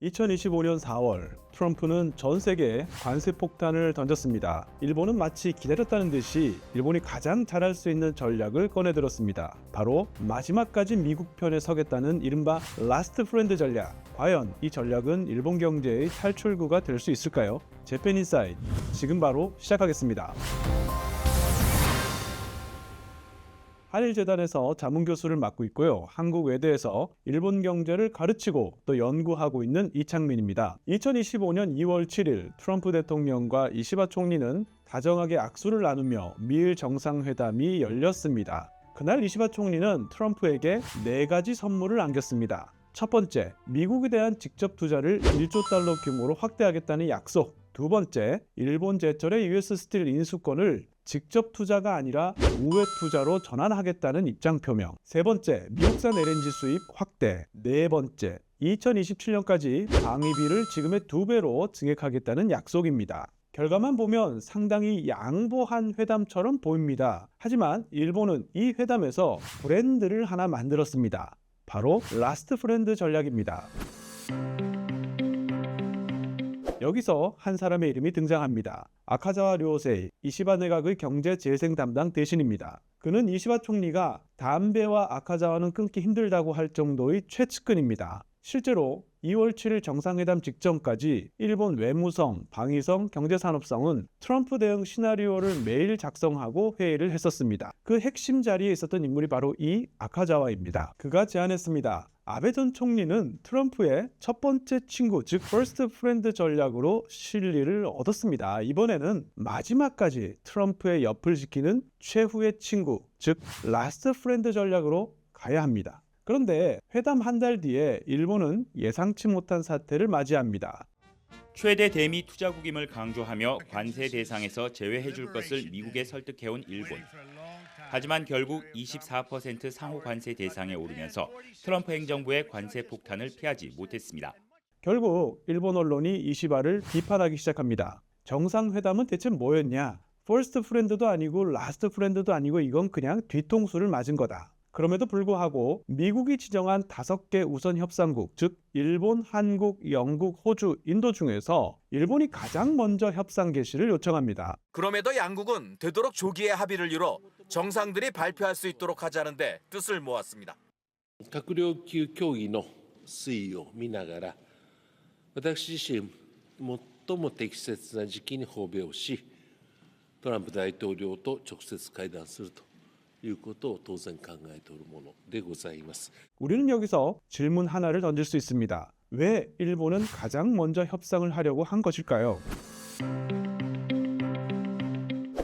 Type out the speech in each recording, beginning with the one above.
2025년 4월, 트럼프는 전 세계에 관세 폭탄을 던졌습니다. 일본은 마치 기다렸다는 듯이 일본이 가장 잘할 수 있는 전략을 꺼내들었습니다. 바로 마지막까지 미국 편에 서겠다는 이른바 라스트 프렌드 전략. 과연 이 전략은 일본 경제의 탈출구가 될 수 있을까요? 재팬인사이드, 지금 바로 시작하겠습니다. 한일재단에서 자문교수를 맡고 있고요. 한국외대에서 일본 경제를 가르치고 또 연구하고 있는 이창민입니다. 2025년 2월 7일 트럼프 대통령과 이시바 총리는 다정하게 악수를 나누며 미일 정상회담이 열렸습니다. 그날 이시바 총리는 트럼프에게 4가지 선물을 안겼습니다. 첫 번째, 미국에 대한 직접 투자를 1조 달러 규모로 확대하겠다는 약속. 두 번째, 일본 제철의 US 스틸 인수권을 직접 투자가 아니라 우회 투자로 전환하겠다는 입장 표명. 세 번째, 미국산 LNG 수입 확대. 네 번째, 2027년까지 방위비를 지금의 2배로 증액하겠다는 약속입니다. 결과만 보면 상당히 양보한 회담처럼 보입니다. 하지만 일본은 이 회담에서 브랜드를 하나 만들었습니다. 바로 라스트 프렌드 전략입니다. 여기서 한 사람의 이름이 등장합니다. 아카자와 료세이, 이시바 내각의 경제재생 담당 대신입니다. 그는 이시바 총리가 담배와 아카자와는 끊기 힘들다고 할 정도의 최측근입니다. 실제로 2월 7일 정상회담 직전까지 일본 외무성, 방위성, 경제산업성은 트럼프 대응 시나리오를 매일 작성하고 회의를 했었습니다. 그 핵심 자리에 있었던 인물이 바로 이 아카자와입니다. 그가 제안했습니다. 아베 전 총리는 트럼프의 첫 번째 친구, 즉 퍼스트 프렌드 전략으로 실리를 얻었습니다. 이번에는 마지막까지 트럼프의 옆을 지키는 최후의 친구, 즉 라스트 프렌드 전략으로 가야 합니다. 그런데 회담 한 달 뒤에 일본은 예상치 못한 사태를 맞이합니다. 최대 대미 투자국임을 강조하며 관세 대상에서 제외해줄 것을 미국에 설득해온 일본. 하지만 결국 24% 상호 관세 대상에 오르면서 트럼프 행정부의 관세 폭탄을 피하지 못했습니다. 결국 일본 언론이 이시바를 비판하기 시작합니다. 정상회담은 대체 뭐였냐? 퍼스트 프렌드도 아니고 라스트 프렌드도 아니고 이건 그냥 뒤통수를 맞은 거다. 그럼에도 불구하고 미국이 지정한 5개 우선 협상국, 즉 일본, 한국, 영국, 호주, 인도 중에서 일본이 가장 먼저 협상 개시를 요청합니다. 그럼에도 양국은 되도록 조기에 합의를 이뤄 정상들이 발표할 수 있도록 하자는데 뜻을 모았습니다. 閣僚級協議の推移を見ながら、私自身、最も適切な時期に訪米をし、トランプ大統領と直接会談するということを当然考えておるものでございます。 우리는 여기서 질문 하나를 던질 수 있습니다. 왜 일본은 가장 먼저 협상을 하려고 한 것일까요?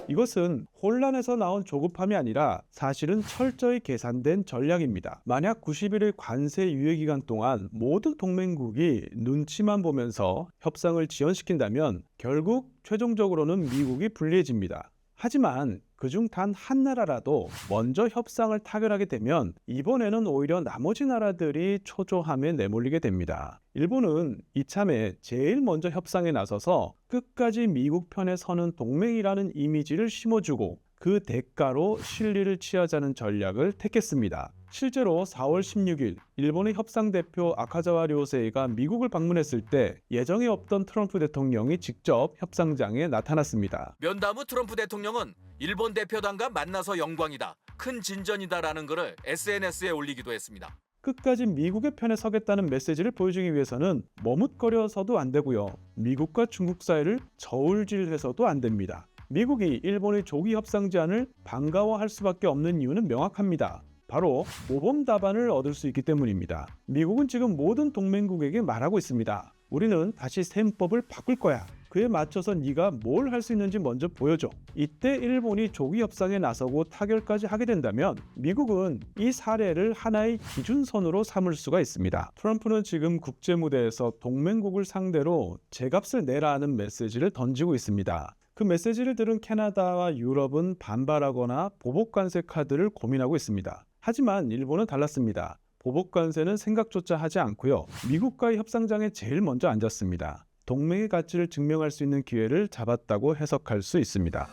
이것은 혼란에서 나온 조급함이 아니라 사실은 철저히 계산된 전략입니다. 만약 90일의 관세 유예 기간 동안 모든 동맹국이 눈치만 보면서 협상을 지연시킨다면 결국 최종적으로는 미국이 불리해집니다. 하지만 그중 단 한 나라라도 먼저 협상을 타결하게 되면 이번에는 오히려 나머지 나라들이 초조함에 내몰리게 됩니다. 일본은 이참에 제일 먼저 협상에 나서서 끝까지 미국 편에 서는 동맹이라는 이미지를 심어주고 그 대가로 실리를 취하자는 전략을 택했습니다. 실제로 4월 16일 일본의 협상 대표 아카자와 료세이가 미국을 방문했을 때 예정에 없던 트럼프 대통령이 직접 협상장에 나타났습니다. 면담 후 트럼프 대통령은 일본 대표단과 만나서 영광이다, 큰 진전이다라는 글을 SNS에 올리기도 했습니다. 끝까지 미국의 편에 서겠다는 메시지를 보여주기 위해서는 머뭇거려서도 안 되고요. 미국과 중국 사이를 저울질해서도 안 됩니다. 미국이 일본의 조기 협상 제안을 반가워할 수밖에 없는 이유는 명확합니다. 바로 모범 답안을 얻을 수 있기 때문입니다. 미국은 지금 모든 동맹국에게 말하고 있습니다. 우리는 다시 셈법을 바꿀 거야. 그에 맞춰서 네가 뭘 할 수 있는지 먼저 보여줘. 이때 일본이 조기 협상에 나서고 타결까지 하게 된다면 미국은 이 사례를 하나의 기준선으로 삼을 수가 있습니다. 트럼프는 지금 국제 무대에서 동맹국을 상대로 제값을 내라는 메시지를 던지고 있습니다. 그 메시지를 들은 캐나다와 유럽은 반발하거나 보복 관세 카드를 고민하고 있습니다. 하지만 일본은 달랐습니다. 보복 관세는 생각조차 하지 않고요. 미국과의 협상장에 제일 먼저 앉았습니다. 동맹의 가치를 증명할 수 있는 기회를 잡았다고 해석할 수 있습니다.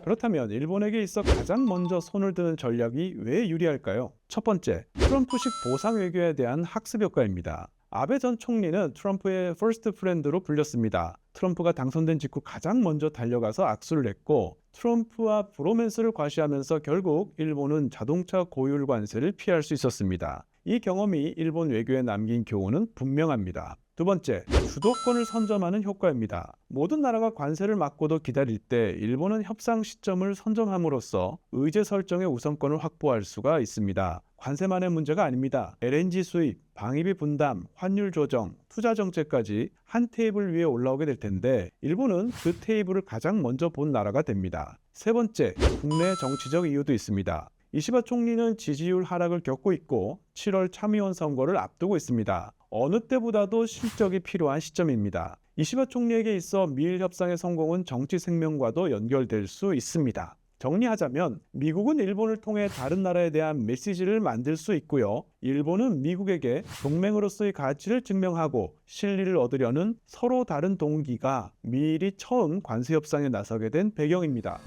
그렇다면 일본에게 있어 가장 먼저 손을 드는 전략이 왜 유리할까요? 첫 번째, 트럼프식 보상 외교에 대한 학습 효과입니다. 아베 전 총리는 트럼프의 퍼스트 프렌드로 불렸습니다. 트럼프가 당선된 직후 가장 먼저 달려가서 악수를 했고 트럼프와 브로맨스를 과시하면서 결국 일본은 자동차 고율 관세를 피할 수 있었습니다. 이 경험이 일본 외교에 남긴 교훈은 분명합니다. 두 번째, 주도권을 선점하는 효과입니다. 모든 나라가 관세를 막고도 기다릴 때 일본은 협상 시점을 선점함으로써 의제 설정의 우선권을 확보할 수가 있습니다. 관세만의 문제가 아닙니다. LNG 수입, 방위비 분담, 환율 조정, 투자 정책까지 한 테이블 위에 올라오게 될 텐데 일본은 그 테이블을 가장 먼저 본 나라가 됩니다. 세 번째, 국내 정치적 이유도 있습니다. 이시바 총리는 지지율 하락을 겪고 있고 7월 참의원 선거를 앞두고 있습니다. 어느 때보다도 실적이 필요한 시점입니다. 이시바 총리에게 있어 미일 협상의 성공은 정치 생명과도 연결될 수 있습니다. 정리하자면 미국은 일본을 통해 다른 나라에 대한 메시지를 만들 수 있고요. 일본은 미국에게 동맹으로서의 가치를 증명하고 실리를 얻으려는 서로 다른 동기가 미일이 처음 관세 협상에 나서게 된 배경입니다.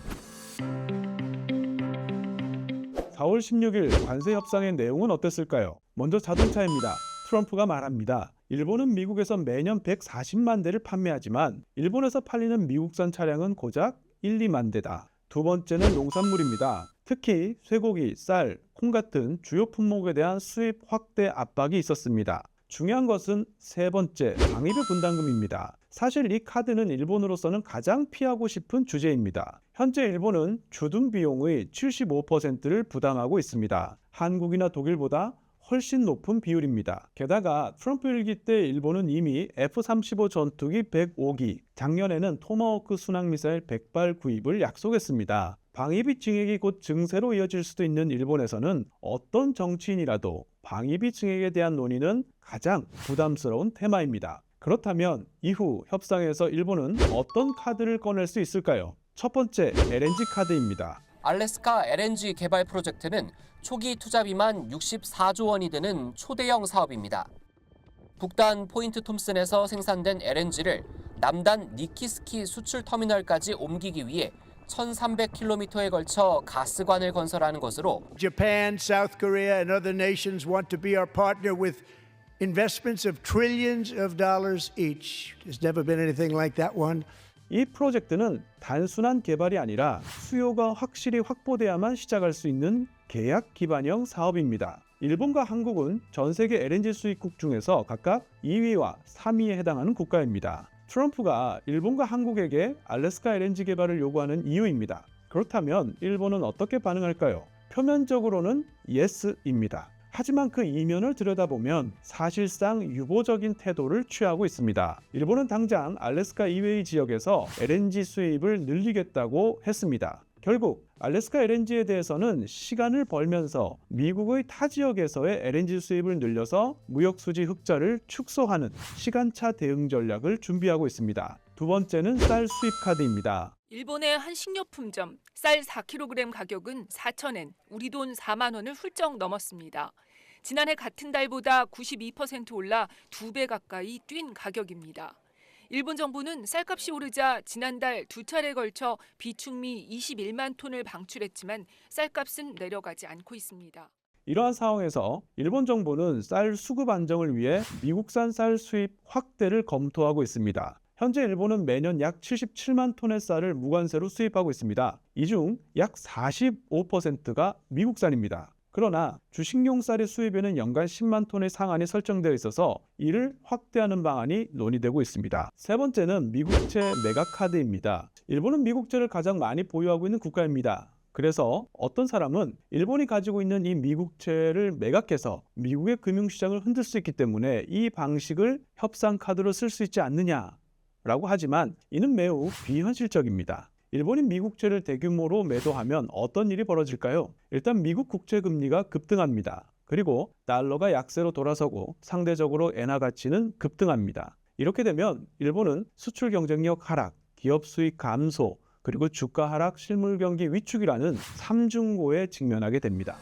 4월 16일 관세 협상의 내용은 어땠을까요? 먼저 자동차입니다. 트럼프가 말합니다. 일본은 미국에서 매년 140만 대를 판매하지만 일본에서 팔리는 미국산 차량은 고작 1, 2만 대다. 두 번째는 농산물입니다. 특히 쇠고기, 쌀, 콩 같은 주요 품목에 대한 수입 확대 압박이 있었습니다. 중요한 것은 세 번째, 방위비 분담금입니다. 사실 이 카드는 일본으로서는 가장 피하고 싶은 주제입니다. 현재 일본은 주둔 비용의 75%를 부담하고 있습니다. 한국이나 독일보다 훨씬 높은 비율입니다. 게다가 트럼프 일기 때 일본은 이미 F-35 전투기 105기, 작년에는 토마호크 순항미사일 100발 구입을 약속했습니다. 방위비 증액이 곧 증세로 이어질 수도 있는 일본에서는 어떤 정치인이라도 방위비 증액에 대한 논의는 가장 부담스러운 테마입니다. 그렇다면 이후 협상에서 일본은 어떤 카드를 꺼낼 수 있을까요? 첫 번째, LNG 카드입니다. 알래스카 LNG 개발 프로젝트는 초기 투자비만 64조 원이 드는 초대형 사업입니다. 북단 포인트 톰슨에서 생산된 LNG를 남단 니키스키 수출 터미널까지 옮기기 위해 1,300km에 걸쳐 가스관을 건설하는 것으로 Japan, South Korea, and other nations want to be our partner with investments of trillions of dollars each. There's never been anything like that one. 이 프로젝트는 단순한 개발이 아니라 수요가 확실히 확보돼야만 시작할 수 있는 계약 기반형 사업입니다. 일본과 한국은 전 세계 LNG 수입국 중에서 각각 2위와 3위에 해당하는 국가입니다. 트럼프가 일본과 한국에게 알래스카 LNG 개발을 요구하는 이유입니다. 그렇다면 일본은 어떻게 반응할까요? 표면적으로는 예스입니다. 하지만 그 이면을 들여다보면 사실상 유보적인 태도를 취하고 있습니다. 일본은 당장 알래스카 이외의 지역에서 LNG 수입을 늘리겠다고 했습니다. 결국 알래스카 LNG에 대해서는 시간을 벌면서 미국의 타 지역에서의 LNG 수입을 늘려서 무역수지 흑자를 축소하는 시간차 대응 전략을 준비하고 있습니다. 두 번째는 쌀 수입 카드입니다. 일본의 한 식료품점 쌀 4kg 가격은 4,000엔, 우리 돈 4만 원을 훌쩍 넘었습니다. 지난해 같은 달보다 92% 올라 2배 가까이 뛴 가격입니다. 일본 정부는 쌀값이 오르자 지난달 2차례에 걸쳐 비축미 21만 톤을 방출했지만 쌀값은 내려가지 않고 있습니다. 이러한 상황에서 일본 정부는 쌀 수급 안정을 위해 미국산 쌀 수입 확대를 검토하고 있습니다. 현재 일본은 매년 약 77만 톤의 쌀을 무관세로 수입하고 있습니다. 이 중 약 45%가 미국산입니다. 그러나 주식용쌀의 수입에는 연간 10만 톤의 상한이 설정되어 있어서 이를 확대하는 방안이 논의되고 있습니다. 세 번째는 미국채 메가카드입니다. 일본은 미국채를 가장 많이 보유하고 있는 국가입니다. 그래서 어떤 사람은 일본이 가지고 있는 이 미국채를 매각해서 미국의 금융시장을 흔들 수 있기 때문에 이 방식을 협상 카드로 쓸 수 있지 않느냐라고 하지만 이는 매우 비현실적입니다. 일본이 미국채를 대규모로 매도하면 어떤 일이 벌어질까요? 일단 미국 국채 금리가 급등합니다. 그리고 달러가 약세로 돌아서고 상대적으로 엔화 가치는 급등합니다. 이렇게 되면 일본은 수출 경쟁력 하락, 기업 수익 감소, 그리고 주가 하락, 실물 경기 위축이라는 삼중고에 직면하게 됩니다.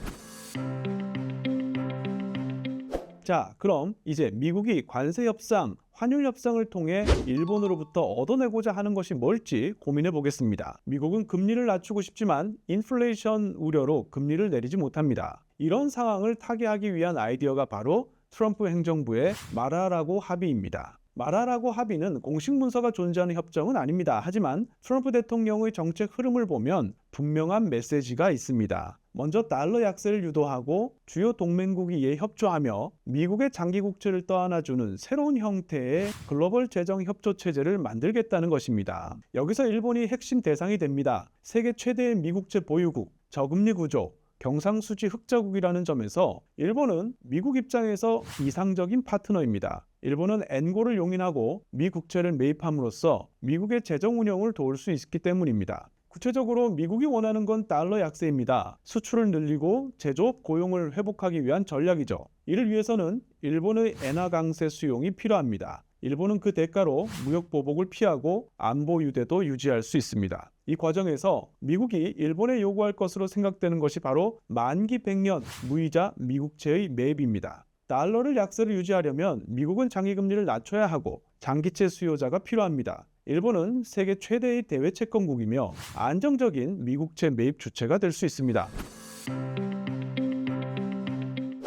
자, 그럼 이제 미국이 관세 협상, 환율 협상을 통해 일본으로부터 얻어내고자 하는 것이 뭘지 고민해 보겠습니다. 미국은 금리를 낮추고 싶지만 인플레이션 우려로 금리를 내리지 못합니다. 이런 상황을 타개하기 위한 아이디어가 바로 트럼프 행정부의 마라라고 합의입니다. 마라라고 합의는 공식 문서가 존재하는 협정은 아닙니다. 하지만 트럼프 대통령의 정책 흐름을 보면 분명한 메시지가 있습니다. 먼저 달러 약세를 유도하고 주요 동맹국이 이에 협조하며 미국의 장기 국채를 떠안아주는 새로운 형태의 글로벌 재정 협조 체제를 만들겠다는 것입니다. 여기서 일본이 핵심 대상이 됩니다. 세계 최대의 미국채 보유국, 저금리 구조, 경상수지 흑자국이라는 점에서 일본은 미국 입장에서 이상적인 파트너입니다. 일본은 엔고를 용인하고 미 국채를 매입함으로써 미국의 재정 운영을 도울 수 있기 때문입니다. 구체적으로 미국이 원하는 건 달러 약세입니다. 수출을 늘리고 제조업 고용을 회복하기 위한 전략이죠. 이를 위해서는 일본의 엔화 강세 수용이 필요합니다. 일본은 그 대가로 무역 보복을 피하고 안보 유대도 유지할 수 있습니다. 이 과정에서 미국이 일본에 요구할 것으로 생각되는 것이 바로 만기 100년 무이자 미국채의 매입입니다. 달러를 약세를 유지하려면 미국은 장기금리를 낮춰야 하고 장기채 수요자가 필요합니다. 일본은 세계 최대의 대외 채권국이며 안정적인 미국채 매입 주체가 될 수 있습니다.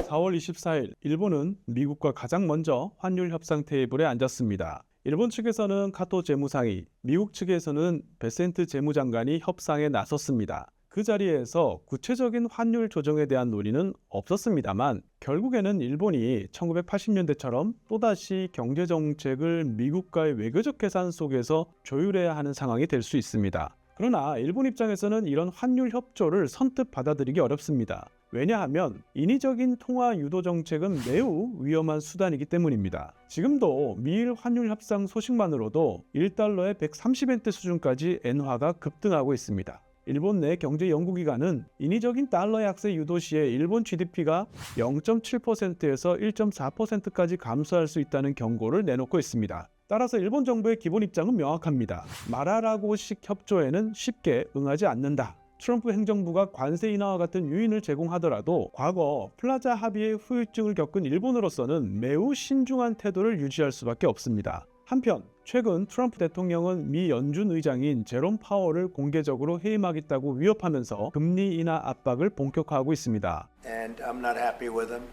4월 24일 일본은 미국과 가장 먼저 환율 협상 테이블에 앉았습니다. 일본 측에서는 카토 재무상이, 미국 측에서는 베센트 재무장관이 협상에 나섰습니다. 그 자리에서 구체적인 환율 조정에 대한 논의는 없었습니다만 결국에는 일본이 1980년대처럼 또다시 경제정책을 미국과의 외교적 계산 속에서 조율해야 하는 상황이 될 수 있습니다. 그러나 일본 입장에서는 이런 환율 협조를 선뜻 받아들이기 어렵습니다. 왜냐하면 인위적인 통화 유도 정책은 매우 위험한 수단이기 때문입니다. 지금도 미일 환율 협상 소식만으로도 1달러에 130엔대 수준까지 엔화가 급등하고 있습니다. 일본 내 경제 연구기관은 인위적인 달러 약세 유도 시에 일본 GDP가 0.7%에서 1.4%까지 감소할 수 있다는 경고를 내놓고 있습니다. 따라서 일본 정부의 기본 입장은 명확합니다. 마라라고식 협조에는 쉽게 응하지 않는다. 트럼프 행정부가 관세 인하와 같은 유인을 제공하더라도 과거 플라자 합의의 후유증을 겪은 일본으로서는 매우 신중한 태도를 유지할 수밖에 없습니다. 한편 최근 트럼프 대통령은 미 연준 의장인 제롬 파월을 공개적으로 해임하겠다고 위협하면서 금리 인하 압박을 본격화하고 있습니다. And I'm not happy with him.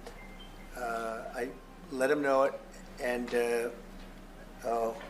I let him know it, and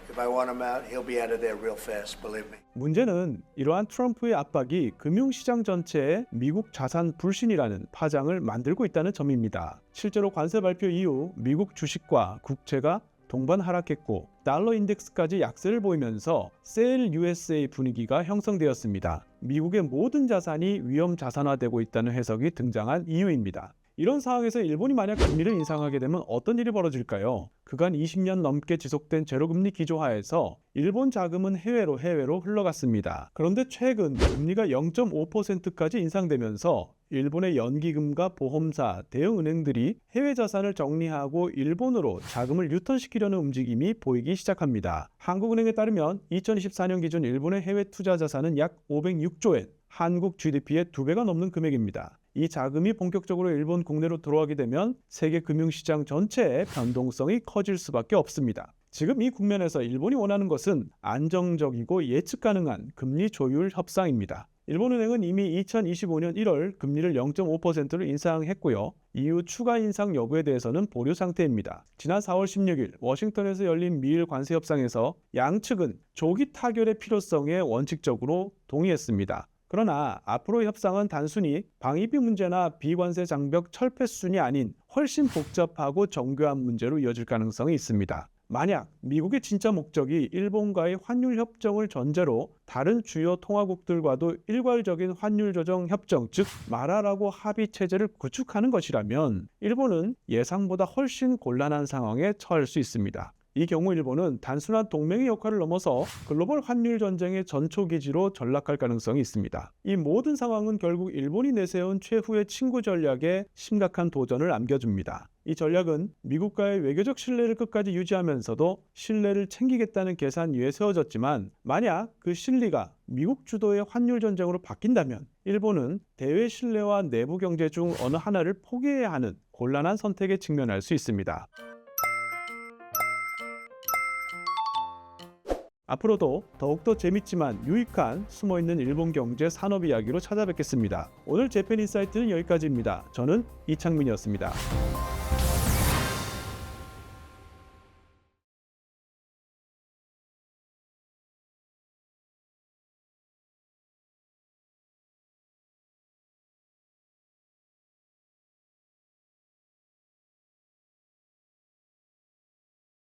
if I want him out, he'll be out of there real fast, believe me. 문제는 이러한 트럼프의 압박이 금융시장 전체에 미국 자산 불신이라는 파장을 만들고 있다는 점입니다. 실제로 관세 발표 이후 미국 주식과 국채가 동반 하락했고 달러 인덱스까지 약세를 보이면서 셀 USA 분위기가 형성되었습니다. 미국의 모든 자산이 위험 자산화되고 있다는 해석이 등장한 이유입니다. 이런 상황에서 일본이 만약 금리를 인상하게 되면 어떤 일이 벌어질까요? 그간 20년 넘게 지속된 제로금리 기조하에서 일본 자금은 해외로 흘러갔습니다. 그런데 최근 금리가 0.5%까지 인상되면서 일본의 연기금과 보험사, 대형은행들이 해외 자산을 정리하고 일본으로 자금을 유턴시키려는 움직임이 보이기 시작합니다. 한국은행에 따르면 2024년 기준 일본의 해외 투자 자산은 약 506조엔, 한국 GDP의 2배가 넘는 금액입니다. 이 자금이 본격적으로 일본 국내로 들어오게 되면 세계 금융시장 전체의 변동성이 커질 수밖에 없습니다. 지금 이 국면에서 일본이 원하는 것은 안정적이고 예측 가능한 금리 조율 협상입니다. 일본은행은 이미 2025년 1월 금리를 0.5%로 인상했고요. 이후 추가 인상 여부에 대해서는 보류 상태입니다. 지난 4월 16일 워싱턴에서 열린 미일 관세 협상에서 양측은 조기 타결의 필요성에 원칙적으로 동의했습니다. 그러나 앞으로 협상은 단순히 방위비 문제나 비관세 장벽 철폐 수준이 아닌 훨씬 복잡하고 정교한 문제로 이어질 가능성이 있습니다. 만약 미국의 진짜 목적이 일본과의 환율 협정을 전제로 다른 주요 통화국들과도 일괄적인 환율 조정 협정, 즉 마라라고 합의 체제를 구축하는 것이라면 일본은 예상보다 훨씬 곤란한 상황에 처할 수 있습니다. 이 경우 일본은 단순한 동맹의 역할을 넘어서 글로벌 환율 전쟁의 전초기지로 전락할 가능성이 있습니다. 이 모든 상황은 결국 일본이 내세운 최후의 친구 전략에 심각한 도전을 안겨줍니다. 이 전략은 미국과의 외교적 신뢰를 끝까지 유지하면서도 신뢰를 챙기겠다는 계산 위에 세워졌지만 만약 그 실리가 미국 주도의 환율 전쟁으로 바뀐다면 일본은 대외 신뢰와 내부 경제 중 어느 하나를 포기해야 하는 곤란한 선택에 직면할 수 있습니다. 앞으로도 더욱더 재밌지만 유익한 숨어있는 일본 경제 산업 이야기로 찾아뵙겠습니다. 오늘 재팬인사이트는 여기까지입니다. 저는 이창민이었습니다.